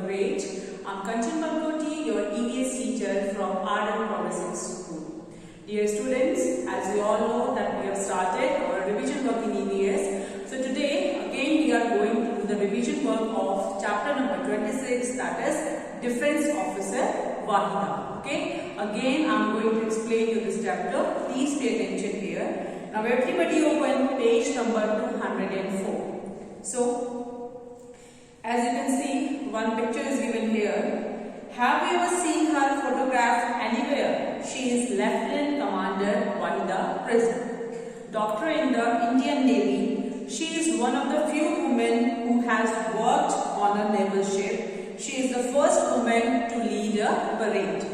great. I'm Kanchan Malkoti, your EVS teacher from Ardent Progressive School. Dear students, as you all know that we have started our revision work in EVS. So today again we are going to do the revision work of chapter number 26, that is Defense Officer Wahida. Okay, again I'm going to explain you this chapter. Please pay attention here. Now everybody open page number 204. So as you can see, one picture is given here. Have you ever seen her photograph anywhere? She is Lieutenant Commander Wahida Prism, doctor in the Indian Navy. She is one of the few women who has worked on a naval ship. She is the first woman to lead a parade.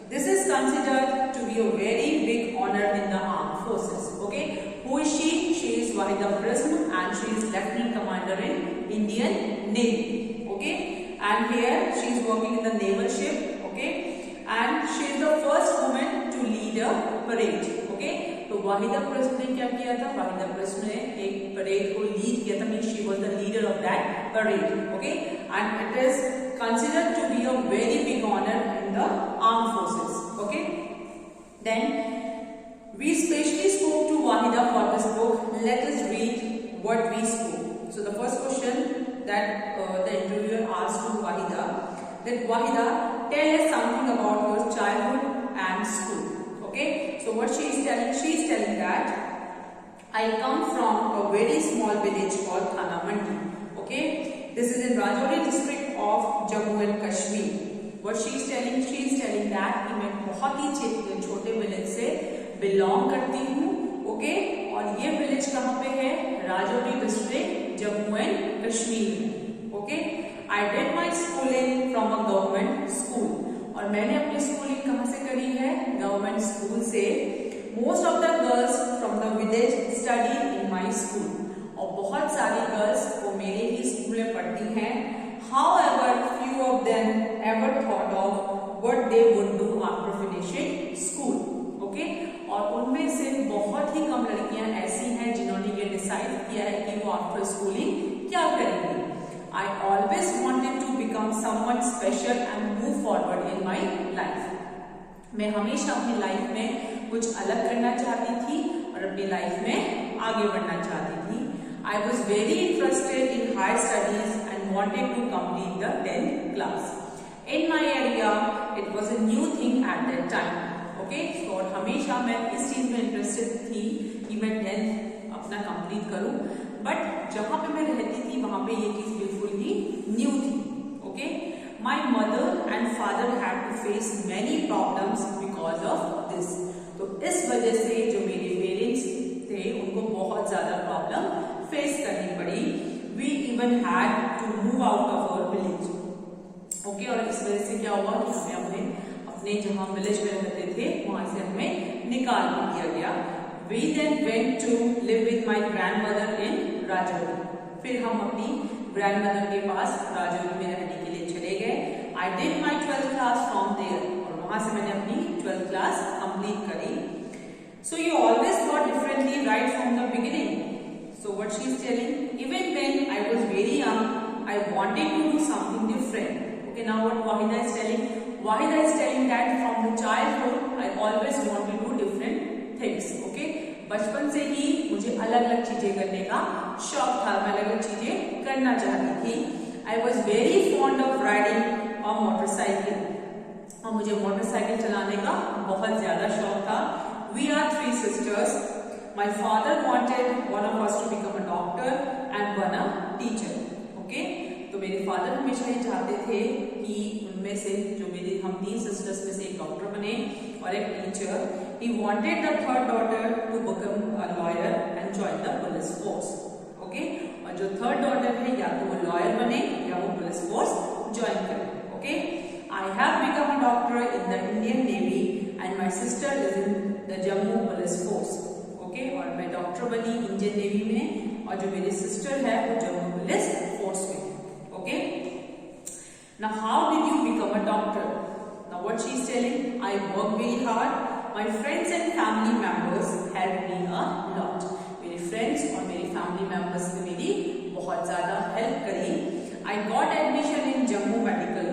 This is considered to be a very big honor in the armed forces. Okay, who is she? She is Wahida Prism and she is Lieutenant Commander in Indian Navy. Okay, and here she is working in the naval ship. Okay, and she is the first woman to lead a parade. Okay, तो Waheeda prism ने क्या किया था? Waheeda prism ने एक parade को lead किया था. Means she was the leader of that parade. Okay, and it is considered to be a very big honor in the armed forces. Okay, then we specially spoke to Wahida for this book. Let us read what we spoke. So the first question that the interviewer asked to Wahida, that Wahida, tell us something about your childhood and school. Okay, so what she is telling that I come from a very small village called Thana Mandi. Okay, this is in Rajouri district of Jammu and Kashmir. What she is telling that कि मैं बहुत ही छोटे village से belong करती हूँ. Okay, और ये village कहाँ पे है? Rajouri district, Jammu and Kashmir. Okay, I did my schooling from a government school. और मैंने अपनी स्कूलिंग कहाँ से करी है? गवर्नमेंट स्कूल से. Most of the girls from the village study in my school. और बहुत सारी गर्ल्स वो मेरे ही स्कूल में पढ़ती हैं. However, few of them ever thought of what they would do after finishing school. Okay? और उनमें से बहुत ही कम लड़कियां ऐसी हैं जिन्होंने ये डिसाइड किया है कि वो आफ्टर स्कूलिंग क्या करेंगी. I always wanted to become someone special and move forward in my life. मैं हमेशा अपनी लाइफ में कुछ अलग करना चाहती थी और अपनी लाइफ में आगे बढ़ना चाहती थी. I was very interested in higher studies and wanted to complete the 10th class. In my area, it was a new thing at that time. Okay, so और हमेशा मैं इस चीज में इंटरेस्टेड थी कि मैं 10th अपना कंप्लीट करूं. बट जहां पे मैं रहती थी वहां पे ये चीज बिल्कुल ही न्यू थी. Okay, my mother and father had to face many problems because of this. तो इस वजह से जो मेरे पेरेंट्स थे उनको बहुत ज्यादा प्रॉब्लम फेस करनी पड़ी. We even had to move out of our village. Okay, और इस वजह से क्या हुआ कि हमें अपने जहाँ विलेज में रहते थे वहां से हमें निकाल दिया गया. We then went to live with my grandmother in Rajouri. फिर हम अपनी ग्रैंडमदर के पास राजौरी में रहने के लिए चले गए. I did my 12th class from there. और वहां से मैंने अपनी 12th class कंप्लीट करी. So you always thought differently right from the beginning. So what she is telling, even when I was very young, I wanted to do something different. Okay, now what Wahida is telling? Wahida is telling that from the childhood, I always wanted to do different things. Okay, बचपन से ही मुझे अलग अलग चीजें करने का शौक था. मैं अलग अलग चीजें करना चाहती थी. I was very fond of riding a motorcycle. और मुझे मोटरसाइकिल चलाने का बहुत ज्यादा शौक था. We are 3 sisters. My father wanted one of us to become a doctor and one a teacher. Okay, तो मेरे फादर हमेशा ये चाहते थे कि उनमें से जो मेरे हम 3 सिस्टर्स में से एक डॉक्टर बने और एक teacher. He wanted the third daughter to become a lawyer and join the police force. Okay, और जो थर्ड डॉटर है या तो वो लॉयर बने या वो पुलिस फोर्स ज्वाइन करे. Okay, I have become a doctor in the Indian Navy and my sister is in the Jammu Police Force. Okay, और मैं डॉक्टर बनी इंडियन नेवी में और जो मेरी सिस्टर है वो जम्मू पुलिस फोर्स में है. Okay, now how did you become a doctor? Now what she is telling, I work very hard. My friends and family members help me a lot. मेरे friends और मेरे फैमिली मेंबर्स ने मेरी बहुत ज्यादा help करी. I got admission in Jammu medical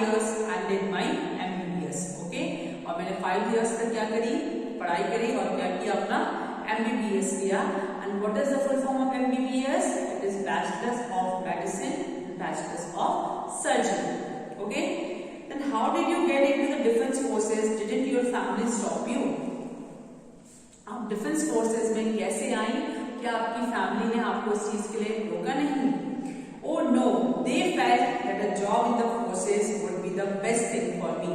years and did my MBBS. Okay, और मैंने 5 years तक क्या करी, पढ़ाई करी और क्या किया, अपना MBBS किया. And what is the full form of MBBS? It is Bachelors of Medicine, Bachelors of Surgery. Okay, then how did you get into the defense forces? Didn't your family stop you? आप defence forces में कैसे आई? क्या आपकी family ने आपको इस चीज के लिए रोका नहीं? Oh no, they felt that a job in the forces would be the best thing for me.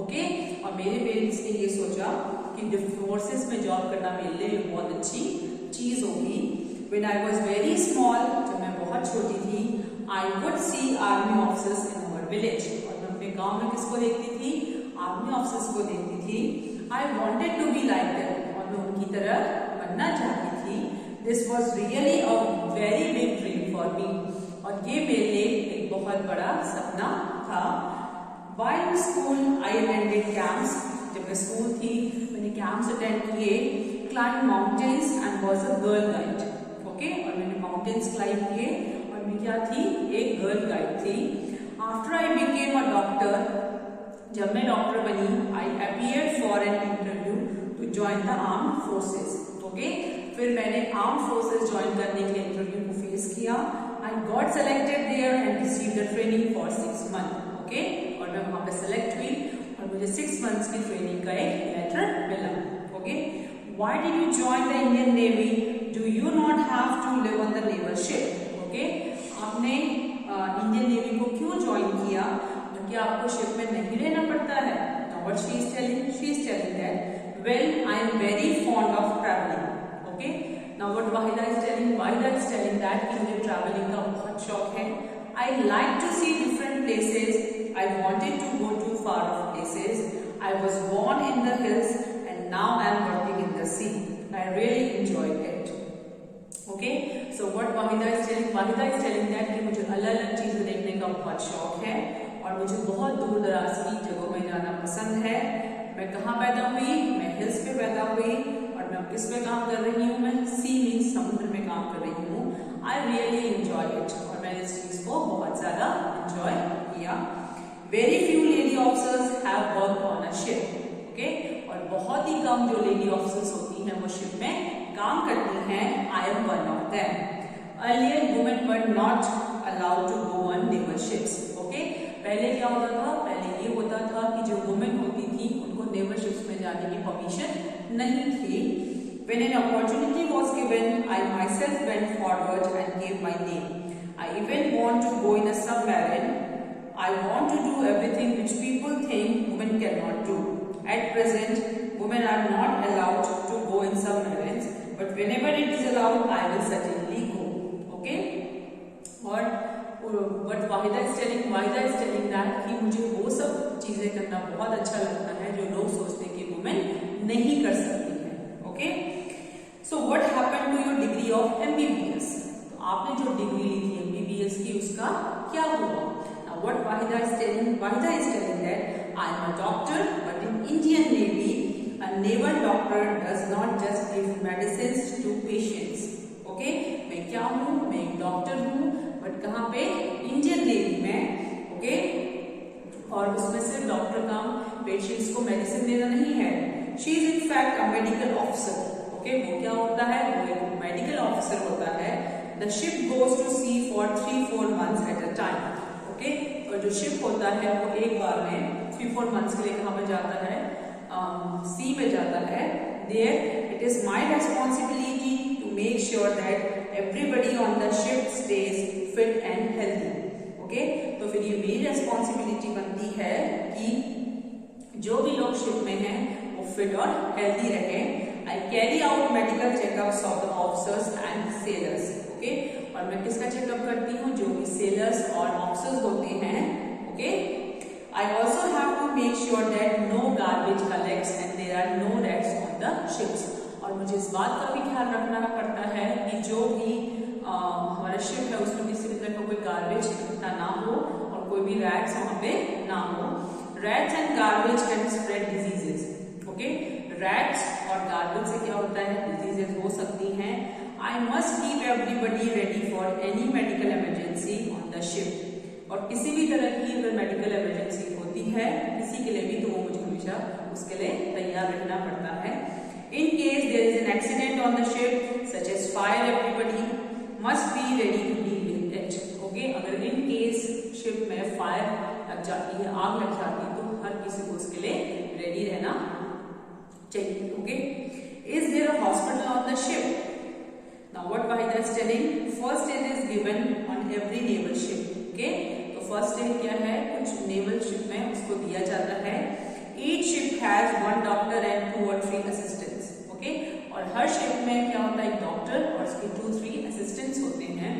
Okay, और मेरे पेरेंट्स ने ये सोचा कि फोर्सेस में जॉब करना मेरे लिए बहुत अच्छी चीज होगी. When I was very small, जब मैं बहुत छोटी थी, I would see army officers in our village. और मैं अपने गांव में किसको देखती थी? आर्मी ऑफिसर्स को देखती थी. I wanted to be like them. और मैं उनकी तरह बनना चाहती थी. This was really a very big dream for me. और ये मेरे लिए एक बहुत बड़ा सपना था. While school, I attended camps. जब मैं स्कूल थी, मैंने कैंप्स अटेंड किए. Climbed mountains and was a girl guide. Okay, और मैंने माउंटेन्स क्लाइंब किए और मैं क्या थी? एक गर्ल गाइड थी. After I became a doctor, जब मैं डॉक्टर बनी, I appeared for an interview to join the armed forces. Okay, फिर मैंने आर्म फोर्सेस ज्वाइन करने के लिए इंटरव्यू को फेस किया. I got selected there and received the training for 6 months. Okay, और मैं वहां पे सेलेक्ट हुई और मुझे 6 months की ट्रेनिंग का एक लेटर मिला. Okay, why did you join the Indian Navy? Do you not have to live on the naval ship? Okay, आपने इंडियन नेवी को क्यों ज्वाइन किया? क्या आपको शिप में नहीं रहना पड़ता है? Now what she is telling that, well, I am very fond of traveling. Okay, now what Wahida is telling that कि मुझे traveling का बहुत शौक है. I like to see different places. I wanted to go to far off places. I was born in the hills and now I am working in the sea. I really enjoyed it. Okay, so what Wahida is telling that कि मुझे अलग-अलग चीजें देखने का बहुत शौक है और मुझे बहुत दूर दराज की जगहों में जाना पसंद है. मैं कहाँ पैदा हुई? मैं हिल्स पे पैदा हुई. और मैं किस पे काम कर रही हूँ? मैं सी मीन्स समुद्र में काम कर रही हूँ. I really enjoy it. और मैंने इस चीज को बहुत ज्यादा एंजॉय किया. Very few lady officers have worked on a ship. Okay, और बहुत ही कम जो लेडी ऑफिसर्स होती हैं वो शिप में काम करती हैं. I am one of them. Earlier women were not allowed to go on naval ships. Okay, पहले क्या होता था? पहले ये होता था कि जो वुमेन होती थी उनको नेवल शिप्स में जाने की परमिशन नहीं थी. When an opportunity was given, I myself went forward and gave my name. I even want to go in a submarine. I want to do everything which people think women cannot do. At present, women are not allowed to go in submarines, but whenever it is allowed, I will certainly go. Okay? और what Wahida is telling that कि मुझे वो सब चीजें करना बहुत अच्छा लगता है जो लोग सोचते हैं कि वुमेन नहीं कर सकती है. Okay, so what happened to your degree of MBBS? तो आपने जो डिग्री ली थी MBBS की उसका क्या हुआ? Now what Wahida is telling that I am a doctor, but in Indian Navy, a naval doctor does not just give medicines to patients. Okay, मैं क्या हूँ? मैं एक डॉक्टर हूँ, बट कहाँ पे? इंडियन नेवी में. ओके, और उसमें सिर्फ डॉक्टर काम पेशेंट्स को मेडिसिन देना नहीं है. She is in fact a medical officer. Okay, वो क्या होता है? वो एक मेडिकल ऑफिसर होता है. The ship goes to sea for 3-4 months at a time. Okay, और जो शिप होता है वो एक बार में 3-4 months के लिए कहाँ पे जाता है? सी में जाता है. There it is my responsibility make sure that everybody on the ship stays fit and healthy. Okay, तो फिर ये मेरी रेस्पॉन्सिबिलिटी बनती है कि जो भी लोग शिप में हैं वो फिट और हेल्दी रहे. I carry out medical checkups of the officers and sailors. Okay, और मैं किसका चेकअप करती हूँ? जो भी सेलर्स और ऑफिसर्स होते हैं. Okay, I also have to make sure that no garbage collects and there are no rats on the ships. और मुझे इस बात का भी ख्याल रखना पड़ता है कि जो भी हमारा शिप है उसमें किसी भी तरह का कोई गार्बेज इकट्ठा ना हो और कोई भी रैट्स वहां पे ना हो. Rats and garbage can spread diseases. Okay, rats और गार्बेज से क्या होता है? डिजीजेस हो सकती हैं. I must keep everybody ready for any medical emergency on the ship. और किसी भी तरह की अगर मेडिकल इमरजेंसी होती है किसी के लिए भी, तो वो मुझे हमेशा उसके लिए तैयार रहना पड़ता है। In case there is an accident on the ship such as fire, everybody must be ready to deal with it. Okay, अगर इन केस शिप में फायर लग जाती है, आग लग जाती है, तो हर किसी को उसके लिए रेडी रहना चाहिए। Okay, is there a hospital on the ship? Now what Wahida is telling, first aid is given on every naval ship. Okay, तो first aid क्या है, कुछ naval ship में उसको दिया जाता है। Each ship has one doctor and 2 or 3 assistants. Okay, और हर ship में क्या होता है, एक डॉक्टर और उसके 2-3 assistants होते हैं।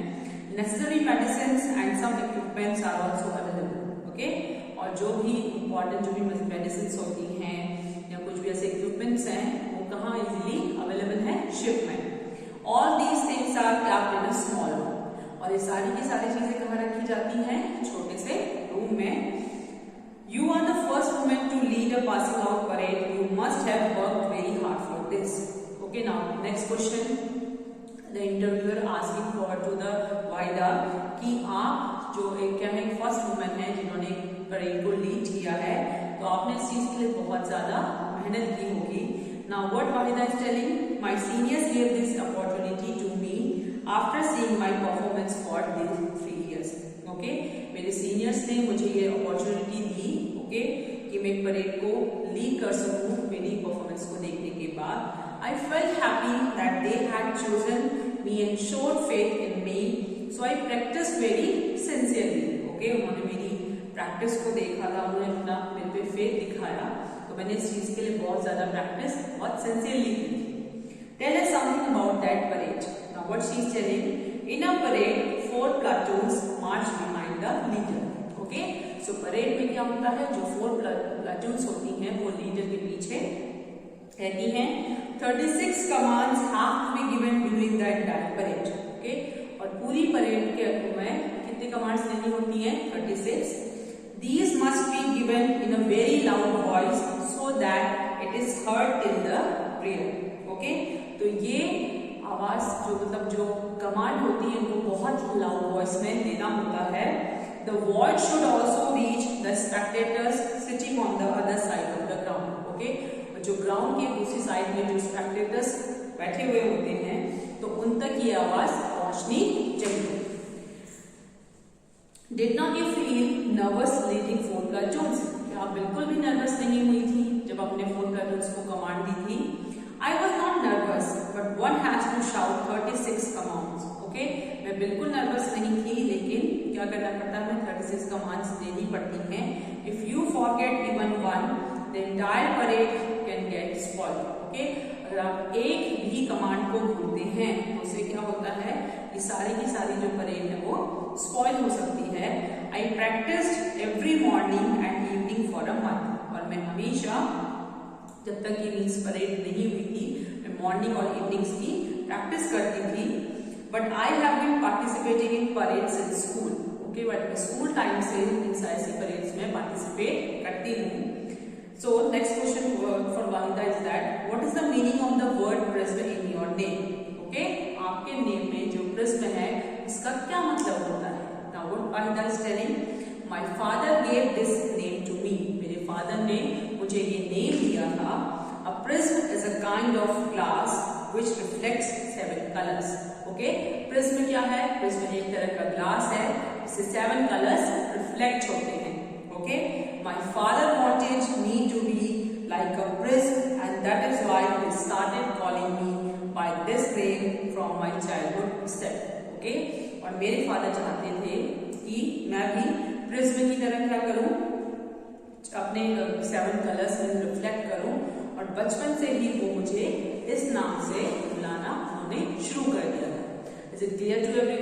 Necessary medicines and some equipments are also available. Okay, और जो भी important जो भी medicines होती हैं या कुछ भी ऐसे equipments हैं वो कहाँ easily available है, ship में। All these things are kept in a small room. और ये सारी की सारी चीजें कहाँ रखी जाती हैं, छोटे से रूम में। You are the first woman to lead a passing out parade. You must have worked very hard for this. Okay, now next question. The interviewer asking for to the Wahida कि आप जो एक क्या है, first women है जिन्होंने parade को lead किया है, तो आपने इस चीज के लिए बहुत ज्यादा मेहनत की होगी। Now what Wahida is telling, my seniors gave this opportunity to me after seeing my performance for these 3 years. Okay, मेरे सीनियर्स ने मुझे ये अपॉर्चुनिटी दी, okay, कि मैं परेड को लीड कर सकूं मेरी परफॉर्मेंस को देखने के बाद। I felt happy that they had chosen me and showed faith in me, so I practiced very sincerely. Okay, उन्होंने मेरी प्रैक्टिस को देखा था, उन्होंने अपना मेरे पे फेथ दिखाया, तो मैंने इस चीज के लिए बहुत ज्यादा प्रैक्टिस बहुत सिंसियरली की थी। Tell us something about that parade. Now what she is telling, in a parade 4 platoons march behind the leader. Okay, so parade में क्या होता है, जो 4 platoons होती हैं वो लीडर के पीछे रहती हैं। 36 commands have to be given during the entire parade. Okay, और पूरी परेड के में कितने कमांड्स देनी होती हैं, 36। These must be given in a very loud voice so that it is heard till the rear. Okay, तो ये आवाज जो मतलब जो कमांड होती है इनको बहुत लाउड वॉइस में देना होता है। The voice should also reach the spectators sitting on the other side of the ground. Okay, जो ग्राउंड के दूसरी साइड में जो स्पेक्टेटर्स बैठे हुए होते हैं तो उन तक ये आवाज पहुंचनी चाहिए। Did not you feel nervous leading 4 platoons? क्या आप बिल्कुल भी नर्वस नहीं हुई थी जब आपने 4 platoons को कमांड दी थी? I was not nervous, but one has to shout 36 commands. Okay, मैं बिल्कुल नर्वस नहीं थी, लेकिन क्या करना पड़ता है, 36 commands देनी पड़ती हैं। If you forget even one, the entire parade can get spoiled. Okay, अगर आप एक भी कमांड को भूलते हैं तो उससे क्या होता है, ये सारी की सारी जो परेड है वो स्पॉइल हो सकती है। I practiced every morning and evening for a month. और मैं हमेशा जब तक ये मीन्स परेड नहीं हुई थी मैं मॉर्निंग और इवनिंग्स की प्रैक्टिस करती थी। But I have been participating in parades in school. Okay, but मैं स्कूल टाइम से इन सारी परेड्स में पार्टिसिपेट करती हूँ। So next question for Wahida is that what is the meaning of the word prism in your name? Okay, आपके name में जो प्रिज्म है इसका क्या मतलब होता है? Now what Wahida is telling, my father gave this name to me. मेरे फादर ने मुझे ये नेम दिया था। A prism is a kind of glass which reflects 7 colors. Okay, prism क्या है? प्रिज्म एक तरह का ग्लास है, इससे 7 colors रिफ्लेक्ट होते हैं। Okay, my father wanted me to be like a prism and that is why he started calling me by this name from my childhood itself. Okay, और मेरे फादर चाहते थे कि मैं भी प्रिज्म की तरह क्या करूं, अपने 7 कलर्स में रिफ्लेक्ट करूं, और बचपन से ही वो मुझे इस नाम से बुलाना उन्होंने शुरू कर दिया था। Is it clear to everyone?